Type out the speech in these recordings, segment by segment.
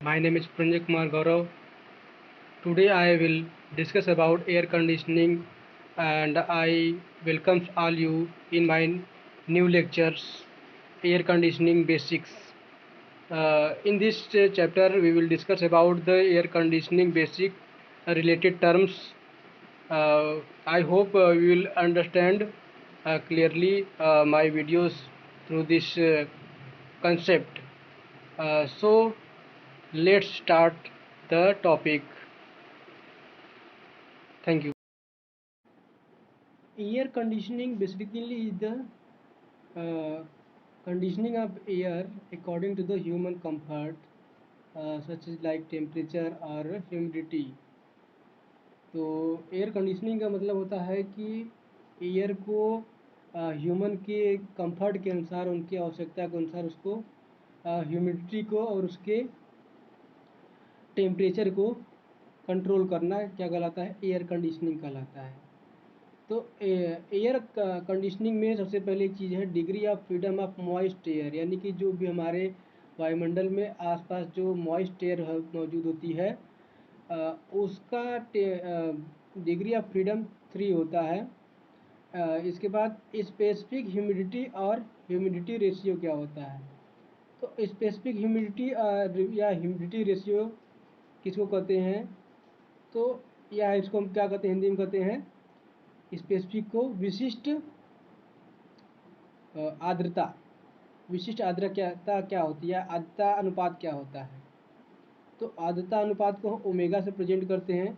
My name is Pranjay Kumar Gaurav. Today I will discuss about air conditioning and I welcome all you in my new lectures air conditioning basics. In this chapter we will discuss about the air conditioning basic related terms. I hope you will understand clearly my videos through this concept. So let's start the topic. Thank you. Air conditioning basically is the conditioning of air according to the human comfort, such as like temperature or humidity. तो air conditioning का मतलब होता है कि air को human के comfort के अनुसार, उनकी आवश्यकता के अनुसार उसको ह्यूमिडिटी को और उसके टेम्परेचर को कंट्रोल करना क्या कहलाता है, एयर कंडीशनिंग कहलाता है। तो एयर कंडीशनिंग में सबसे पहले एक चीज़ है degree of freedom of moist air, यानी कि जो भी हमारे वायुमंडल में आसपास जो मॉइस्ट एयर मौजूद होती है उसका डिग्री ऑफ फ्रीडम 3 होता है। इसके बाद स्पेसिफिक ह्यूमिडिटी और ह्यूमिडिटी रेशियो क्या होता है। तो स्पेसिफिक ह्यूमिडिटी या ह्यूमिडिटी रेशियो किसको कहते हैं, तो या इसको हम क्या कहते हैं, हिंदी में कहते हैं स्पेसिफिक को विशिष्ट आर्द्रता। विशिष्ट आर्द्रता क्या होती है, आर्द्रता अनुपात क्या होता है। तो आर्द्रता अनुपात को हम ओमेगा से प्रेजेंट करते हैं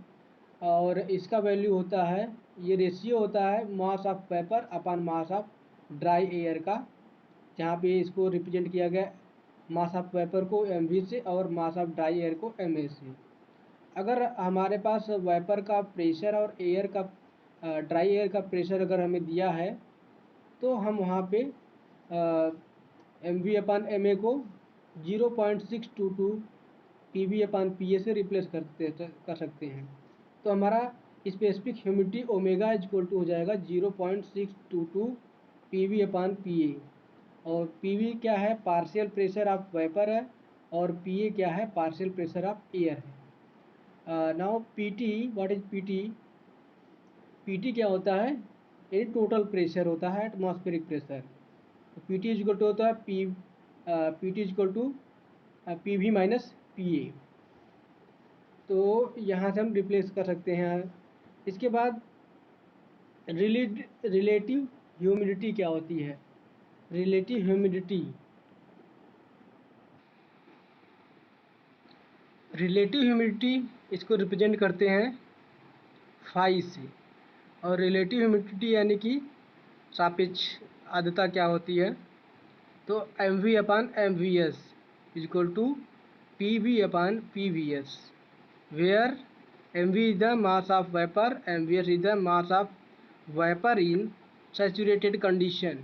और इसका वैल्यू होता है, ये रेशियो होता है mass of vapour upon mass of dry air का, जहाँ पे इसको रिप्रेजेंट किया गया मास ऑफ वेपर को mv से और मास ऑफ ड्राई एयर को ma से। अगर हमारे पास वेपर का प्रेशर और एयर का ड्राई एयर का प्रेशर अगर हमें दिया है तो हम वहाँ पे mv अपॉन ma को 0.622 pv अपॉन pa से रिप्लेस कर सकते हैं। तो हमारा specific humidity omega equal to हो जाएगा 0.622 pv अपॉन pa, और pv क्या है, पार्शियल प्रेशर ऑफ वेपर है, और pa क्या है, पार्शियल प्रेशर ऑफ एयर है। Now pt, what is pt? pt क्या होता है, ये टोटल प्रेशर होता है, एटमॉस्फेरिक प्रेशर। तो pt इक्वल टू होता है pt equal to pv minus pa। तो यहाँ से हम रिप्लेस कर सकते हैं। इसके बाद रिलेटिव ह्यूमिडिटी क्या होती है। रिलेटिव ह्यूमिडिटी, इसको रिप्रेजेंट करते हैं फाई से, और रिलेटिव ह्यूमिडिटी यानी कि सापेक्ष आर्द्रता क्या होती है, तो mv upon mvs equal to pv upon pvs, where mv is the mass of vapour, mvs is the mass of vapour in saturated condition.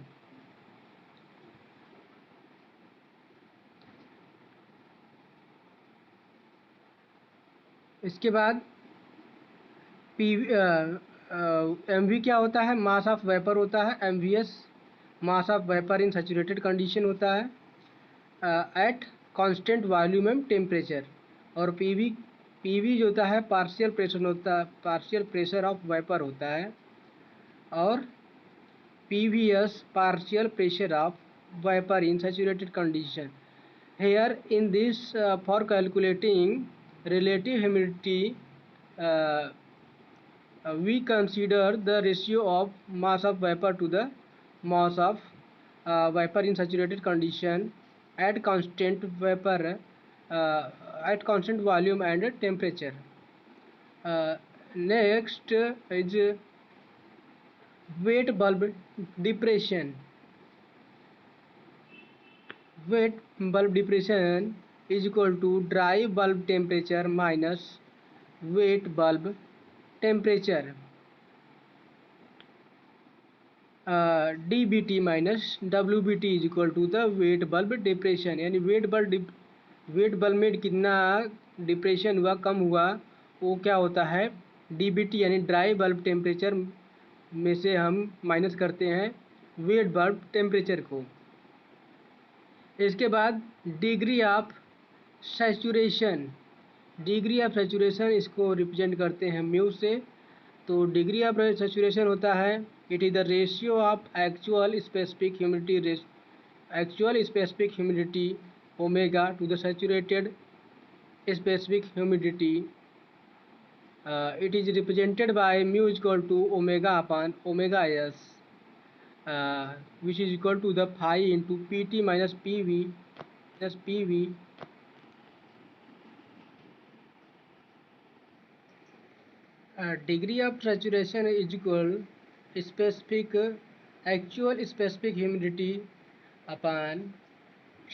इसके बाद mv क्या होता है, मास ऑफ वेपर होता है, mvs mass of vapour in saturated condition होता है at constant volume and temperature, और pv जो होता है पार्शियल प्रेशर होता है, पार्शियल प्रेशर ऑफ वेपर होता है, और pvs partial pressure of vapour in saturated condition. Here in this for calculating relative humidity we consider the ratio of mass of vapor to the mass of vapor in saturated condition at constant vapor at constant volume and temperature. Next is wet bulb depression. Wet bulb depression is equal to dry bulb temperature minus wet bulb temperature, dBT minus WBT is equal to the wet bulb depression, यानी wet bulb में कितना depression हुआ, कम हुआ, वो क्या होता है dBT, यानी ड्राई बल्ब टेम्परेचर में से हम माइनस करते हैं वेट बल्ब टेम्परेचर को। इसके बाद degree of saturation, degree of saturation इसको रिप्रेजेंट करते हैं म्यू से। तो डिग्री ऑफ सैचुरेशन होता है it is the ratio of actual specific humidity omega to the saturated specific humidity. It is represented by mu is equal to omega upon omega s, which is equal to the phi into pt minus pv. Degree of saturation is equal actual specific humidity upon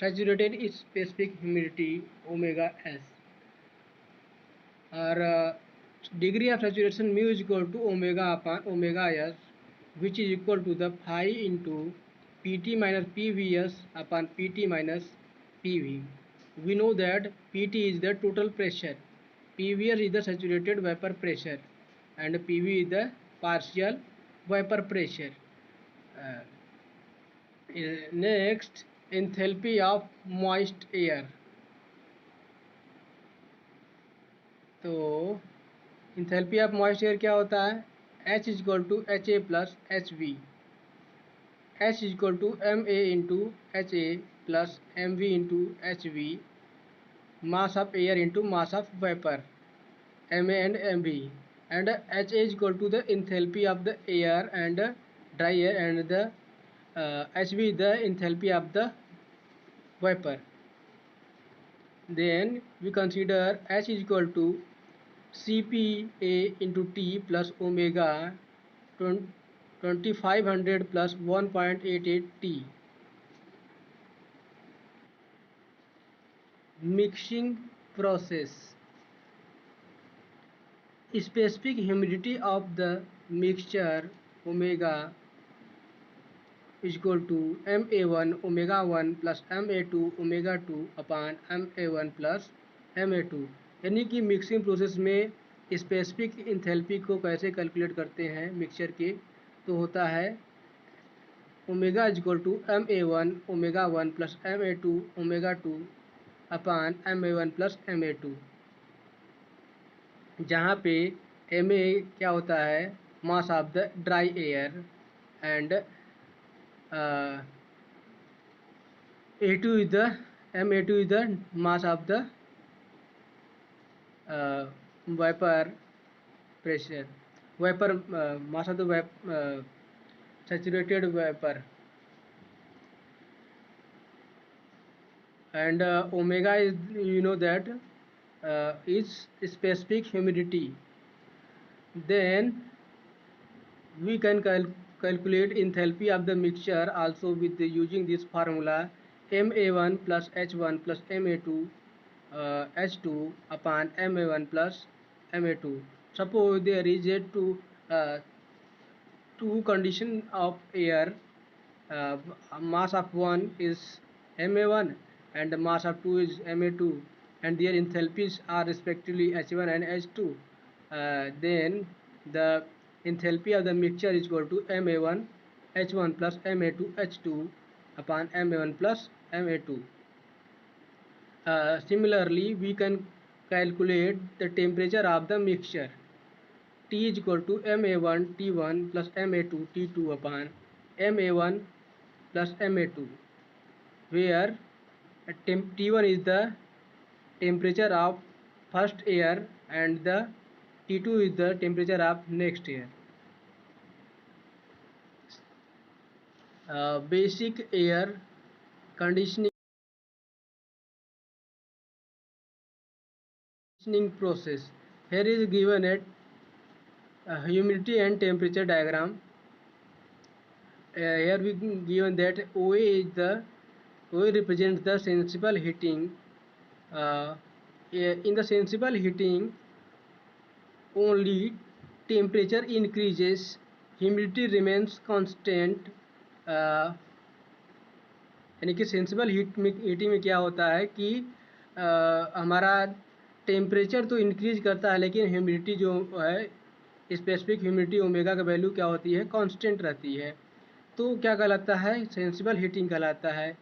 saturated specific humidity omega s, और degree of saturation mu is equal to omega upon omega S, which is equal to the phi into P T minus P V S upon P T minus P V. We know that P T is the total pressure, P V S is the saturated vapour pressure and P V is the partial vapour pressure. Next, enthalpy of moist air. तो enthalpy of moist air क्या होता है? H is equal to H A plus H V, H is equal to M A into H A plus M V into H V, mass of air into mass of vapour M A and M V, and H A is equal to the enthalpy of the air and dry air and the H V the enthalpy of the vapour. Then we consider H is equal to CPA into T plus omega 2500 plus 1.88 T. Mixing process. Specific humidity of the mixture omega is equal to MA1 omega 1 plus MA2 omega 2 upon MA1 plus MA2। यानी कि mixing process में specific enthalpy को कैसे calculate करते हैं mixture के, तो होता है omega is equal to MA1 omega 1 plus MA2 omega 2 upon MA1 plus MA2, जहाँ पे MA क्या होता है? Mass of the dry air and A2 is the MA2 is the mass of the vapor pressure, mass of the saturated vapor, and omega is, you know that, is specific humidity. Then we can calculate enthalpy of the mixture also with using this formula MA1 plus H1 plus MA2 H2 upon MA1 plus MA2. Suppose there is a two condition of air, mass of one is MA1 and the mass of two is MA2, and their enthalpies are respectively H1 and H2. Then the enthalpy of the mixture is equal to MA1 H1 plus MA2 H2 upon MA1 plus MA2. Similarly, we can calculate the temperature of the mixture. T is equal to MA1 T1 plus MA2 T2 upon MA1 plus MA2, where T1 is the temperature of first air and the T2 is the temperature of next air. Basic air conditioning process. Here is given a humidity and temperature diagram. Here we given that OA represents the sensible heating. In the sensible heating, only temperature increases, humidity remains constant. यानी कि sensible heating में क्या होता है कि हमारा temperature तो increase करता है लेकिन ह्यूमिडिटी जो है, स्पेसिफिक ह्यूमिडिटी ओमेगा का वैल्यू क्या होती है? कांस्टेंट रहती है। तो क्या कहलाता है? सेंसिबल हीटिंग कहलाता है।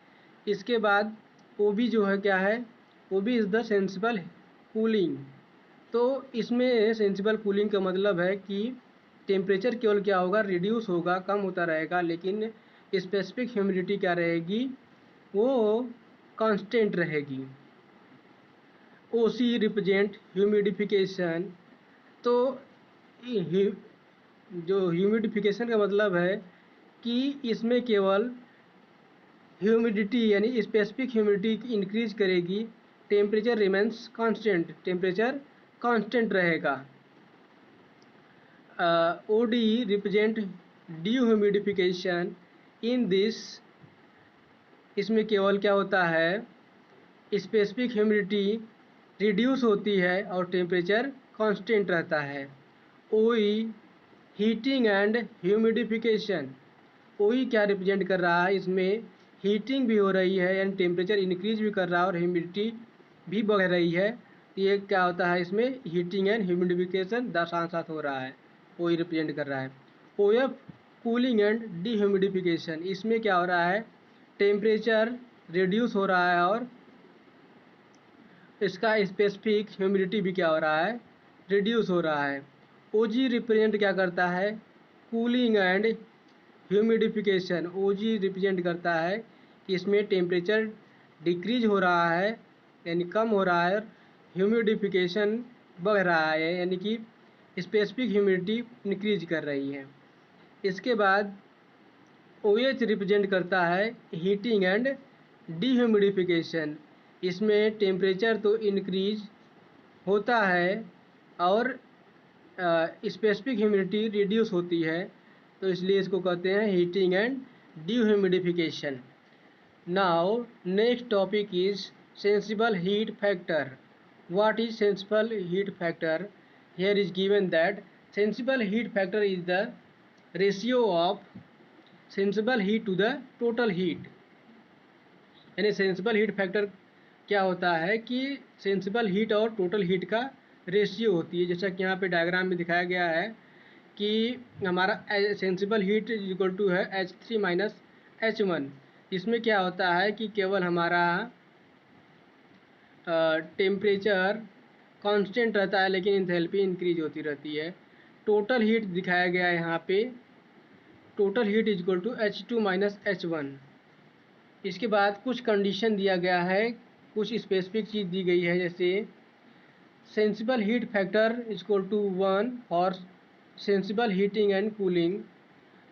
इसके बाद ओबी जो है क्या है? वो भी इज़ द सेंसिबल कूलिंग। तो इसमें सेंसिबल कूलिंग का मतलब है कि टेम्परेचर केवल क्या होगा, रिड्यूस होगा, कम होता रहेगा, लेकिन स्पेसिफिक ह्यूमिडिटी क्या रहेगी, वो कांस्टेंट रहेगी। ओ सी रिप्रेजेंट ह्यूमिडिफिकेशन। तो जो ह्यूमिडिफिकेशन का मतलब है कि इसमें केवल ह्यूमिडिटी यानी स्पेसिफिक ह्यूमिडिटी इंक्रीज करेगी, temperature remains constant, temperature constant रहेगा। O D represent dehumidification. In this, इसमें केवल क्या होता है, स्पेसिफिक ह्यूमिडिटी रिड्यूस होती है और टेम्परेचर कांस्टेंट रहता है। ओई हीटिंग एंड ह्यूमिडिफिकेशन। ओई क्या रिप्रेजेंट कर रहा है, इसमें हीटिंग भी हो रही है यानी टेम्परेचर इंक्रीज भी कर रहा है और ह्यूमिडिटी भी बढ़ रही है। तो ये क्या होता है, इसमें हीटिंग एंड ह्यूमिडिफिकेशन साथ साथ हो रहा है, ओई रिप्रेजेंट कर रहा है। O F cooling and dehumidification. इसमें क्या हो रहा है, टेम्परेचर रिड्यूस हो रहा है और इसका स्पेसिफिक ह्यूमिडिटी भी क्या हो रहा है, रिड्यूस हो रहा है। ओ जी रिप्रेजेंट क्या करता है, cooling and humidification. O G represent करता है कि इसमें टेम्परेचर डिक्रीज हो रहा है यानी कम हो रहा है, ह्यूमिडिफिकेशन बढ़ रहा है यानी कि स्पेसिफिक ह्यूमिडिटी इंक्रीज कर रही है। इसके बाद ओ एच रिप्रेजेंट करता है हीटिंग एंड डीह्यूमिडिफिकेशन। इसमें टेम्परेचर तो इंक्रीज होता है और स्पेसिफिक ह्यूमिडिटी रिड्यूस होती है, तो इसलिए इसको कहते हैं heating and dehumidification. Now next topic is sensible heat factor. What is sensible heat factor? Here is given that sensible heat factor is the ratio of sensible heat to the total heat. यानी sensible heat factor क्या होता है कि sensible heat और total heat का ratio होती है। जैसा कि यहाँ पे डायग्राम में दिखाया गया है कि हमारा सेंसिबल हीट इक्वल टू है H3 माइनस H1। इसमें क्या होता है कि केवल हमारा टेम्परेचर कांस्टेंट रहता है लेकिन इंथैल्पी इंक्रीज होती रहती है। टोटल हीट दिखाया गया है यहाँ पे, total heat is equal to H2 माइनस H1। इसके बाद कुछ कंडीशन दिया गया है, कुछ स्पेसिफिक चीज़ दी गई है, जैसे sensible heat factor is equal to 1 for sensible heating and cooling,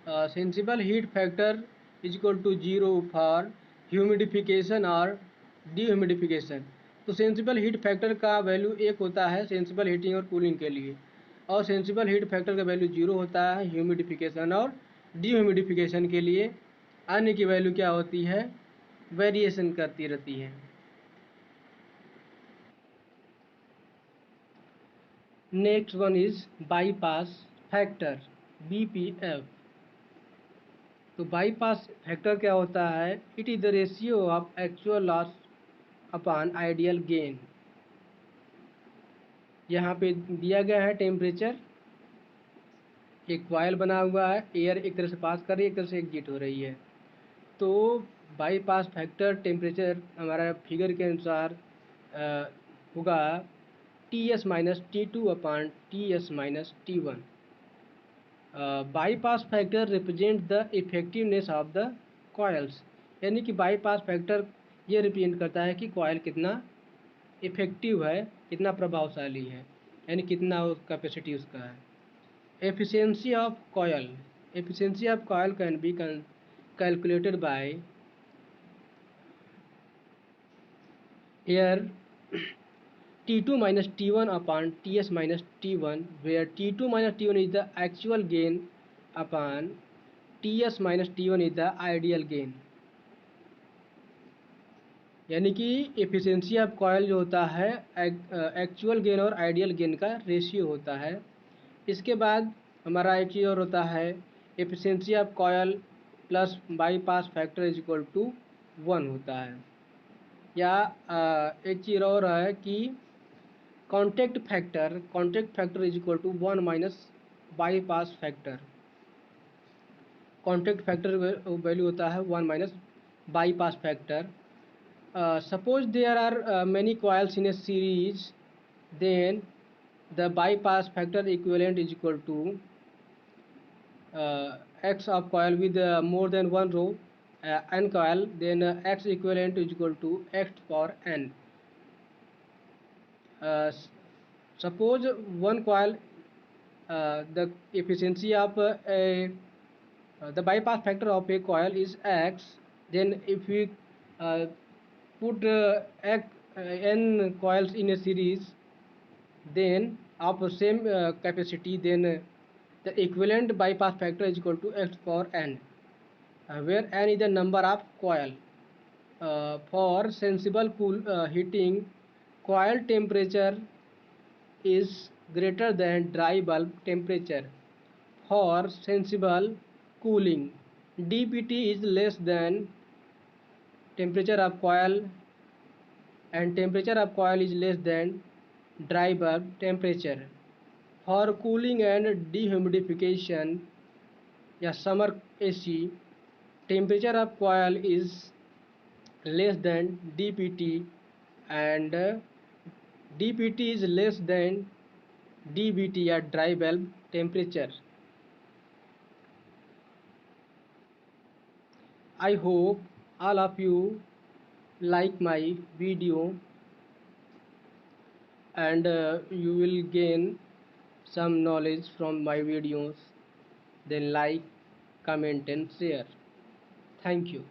sensible heat factor is equal to 0 for humidification और डीह्यूमिडिफिकेशन। तो सेंसिबल हीट फैक्टर का वैल्यू 1 होता है सेंसिबल हीटिंग और कूलिंग के लिए, और सेंसिबल हीट फैक्टर का वैल्यू 0 होता है ह्यूमिडिफिकेशन और डीह्यूमिडिफिकेशन के लिए। अन्य की वैल्यू क्या होती है, वेरिएशन करती रहती है। Next one is bypass factor, BPF। तो बाईपास फैक्टर क्या होता है, it is the ratio of actual loss upon ideal gain. यहाँ पे दिया गया है टेम्परेचर, एक कॉइल बना हुआ है, एयर एक तरह से पास कर रही है, एक तरह से एग्जिट हो रही है। तो बाईपास फैक्टर टेम्परेचर हमारा फिगर के अनुसार होगा Ts minus T2 upon Ts minus T1। Bypass factor represent the effectiveness of the coils. यानी कि बाईपास फैक्टर ये रिप्रेजेंट करता है कि कॉयल कितना इफेक्टिव है, कितना प्रभावशाली है, यानी कितना कैपेसिटी उसका है। Efficiency of coil, efficiency of coil can be calculated by air T2 minus T1 upon Ts minus T1, where T2 minus T1 is the actual gain upon Ts minus T1 is the ideal gain। यानी कि efficiency of coil जो होता है actual gain और ideal gain का ratio होता है। इसके बाद हमारा एक चीज़ और होता है, efficiency of coil plus bypass factor is equal to 1 होता है। या एक चीज़ और है कि contact factor is equal to 1 minus bypass factor. Contact factor value होता है 1 minus bypass factor. Suppose there are many coils in a series, then the bypass factor equivalent is equal to x of coil with more than one row, n coil, then x equivalent is equal to x power n. uh, Suppose one coil, the efficiency of the bypass factor of a coil is x, then if we uh, put n coils in a series, then of same capacity, then the equivalent bypass factor is equal to x power n, where n is the number of coil. For sensible cool heating, coil temperature is greater than dry bulb temperature. For sensible cooling, dpt is less than temperature of coil, and temperature of coil is less than dry bulb temperature. For cooling and dehumidification या summer AC, temperature of coil is less than dpt, and dpt is less than dbt at dry bulb temperature. I hope all of you like my video, and you will gain some knowledge from my videos. Then like, comment and share. Thank you.